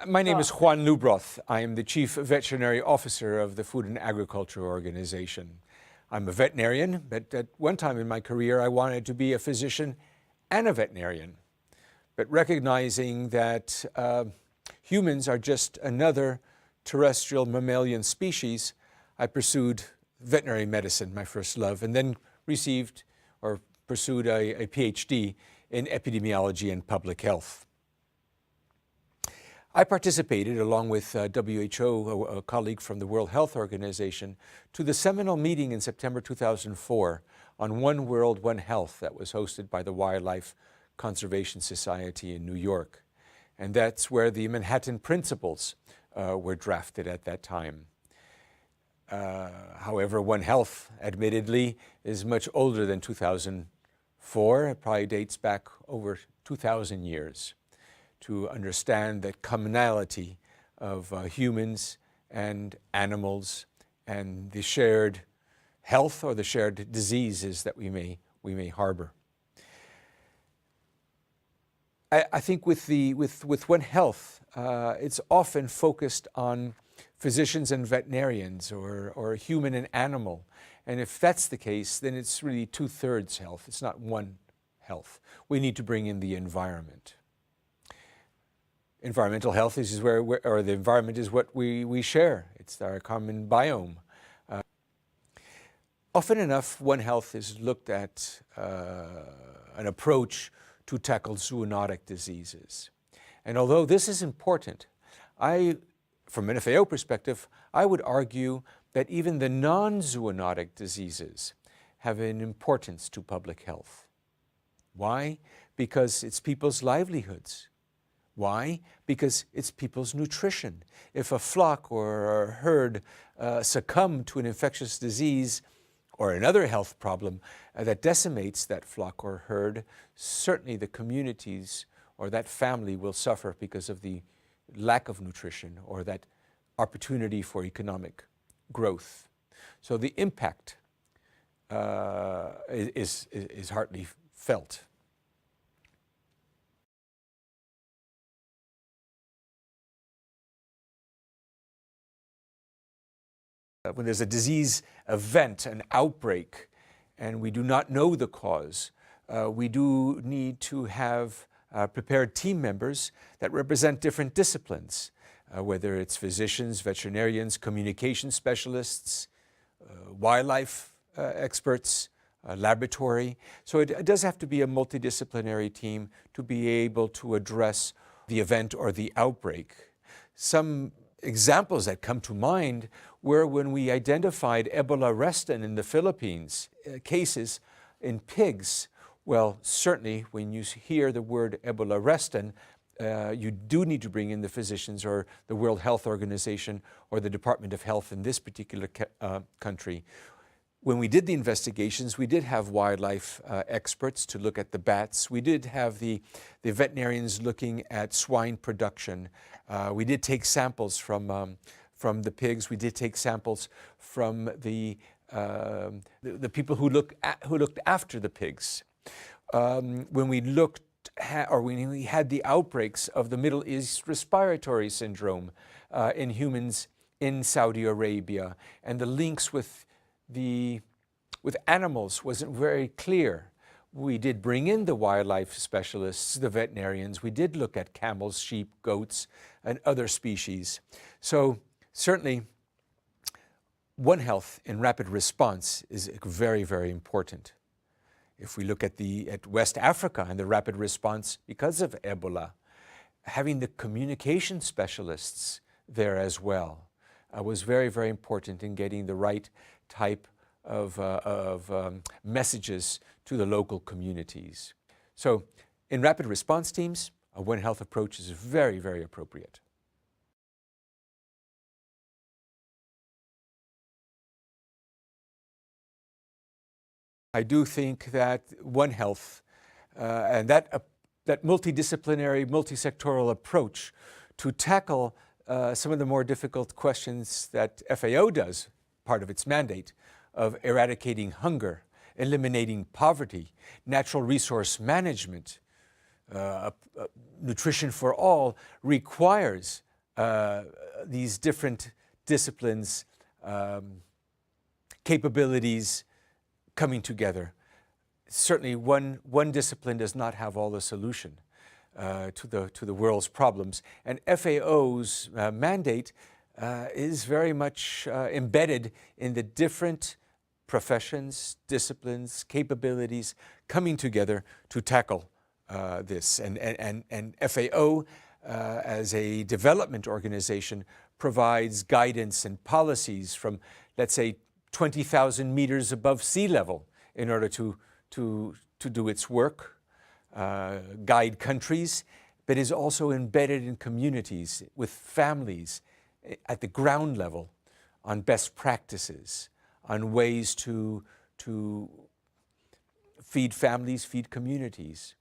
My name is Juan Lubroth. I am the Chief Veterinary Officer of the Food and Agriculture Organization. I'm a veterinarian, but at one time in my career I wanted to be a physician and a veterinarian. But recognizing that humans are just another terrestrial mammalian species, I pursued veterinary medicine, my first love, and then pursued a PhD in epidemiology and public health. I participated, along with WHO, a colleague from the World Health Organization, to the seminal meeting in September 2004 on One World, One Health that was hosted by the Wildlife Conservation Society in New York. And that's where the Manhattan Principles were drafted at that time. However, One Health, admittedly, is much older than 2004. It probably dates back over 2,000 years. To understand that commonality of humans and animals and the shared health or the shared diseases that we may harbor. I think with One Health, it's often focused on physicians and veterinarians or human and animal. And if that's the case, then it's really 2/3 health. It's not one health. We need to bring in the environment. Environmental health is or the environment is what we share. It's our common biome. Often enough, One Health is looked at an approach to tackle zoonotic diseases. And although this is important, from an FAO perspective, I would argue that even the non-zoonotic diseases have an importance to public health. Why? Because it's people's livelihoods. Why? Because it's people's nutrition. If a flock or a herd succumb to an infectious disease or another health problem that decimates that flock or herd, certainly the communities or that family will suffer because of the lack of nutrition or that opportunity for economic growth. So the impact is hardly felt. When there's a disease event, an outbreak, and we do not know the cause, we do need to have prepared team members that represent different disciplines, whether it's physicians, veterinarians, communication specialists, wildlife experts, laboratory. So it does have to be a multidisciplinary team to be able to address the event or the outbreak. Some examples that come to mind were when we identified Ebola reston in the Philippines, cases in pigs. Well, certainly when you hear the word Ebola reston, you do need to bring in the physicians or the World Health Organization or the Department of Health in this particular country. When we did the investigations, we did have wildlife experts to look at the bats. We did have the veterinarians looking at swine production. We did take samples from the pigs. We did take samples from the people who looked after the pigs. When we when we had the outbreaks of the Middle East respiratory syndrome in humans in Saudi Arabia, and the links with animals wasn't very clear. We did bring in the wildlife specialists, the veterinarians. We did look at camels, sheep, goats, and other species. So certainly, One Health in rapid response is very, very important. If we look at West Africa and the rapid response because of Ebola, having the communication specialists there as well was very, very important in getting the right type of messages to the local communities. So in rapid response teams, a One Health approach is very, very appropriate. I do think that One Health and that multidisciplinary, multisectoral approach to tackle some of the more difficult questions that FAO does, part of its mandate, of eradicating hunger, eliminating poverty, natural resource management, nutrition for all, requires these different disciplines, capabilities coming together. Certainly one discipline does not have all the solution to the world's problems. And FAO's mandate is very much embedded in the different professions, disciplines, capabilities coming together to tackle this. And FAO, as a development organization, provides guidance and policies from, let's say, 20,000 meters above sea level in order to do its work, guide countries, but is also embedded in communities with families at the ground level on best practices, on ways to feed families, feed communities.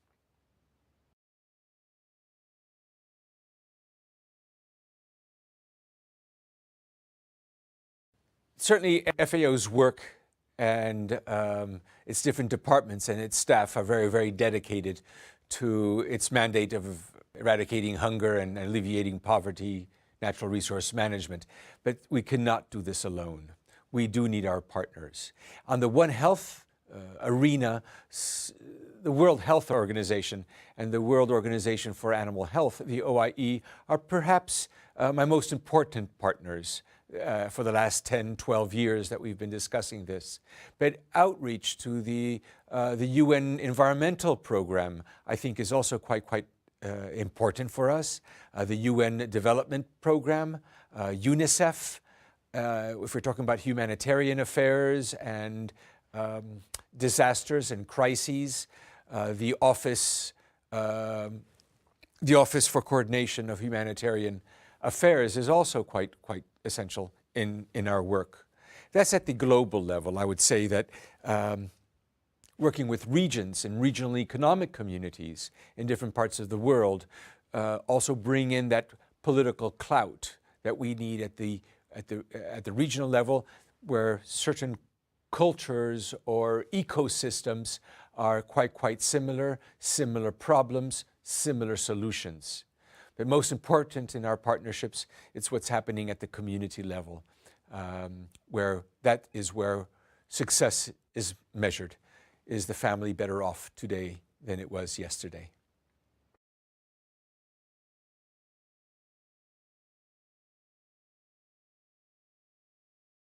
Certainly FAO's work and its different departments and its staff are very, very dedicated to its mandate of eradicating hunger and alleviating poverty, natural resource management. But we cannot do this alone. We do need our partners. On the One Health arena, the World Health Organization and the World Organization for Animal Health, the OIE, are perhaps my most important partners for the last 10, 12 years that we've been discussing this. But outreach to the UN Environmental Program, I think, is also quite important for us. The UN Development Program, UNICEF, if we're talking about humanitarian affairs and disasters and crises, the Office for Coordination of Humanitarian Affairs is also quite essential in our work. That's at the global level. I would say that working with regions and regional economic communities in different parts of the world also bring in that political clout that we need at the regional level, where certain cultures or ecosystems are quite similar problems, similar solutions. But most important in our partnerships, it's what's happening at the community level, where that is where success is measured. Is the family better off today than it was yesterday?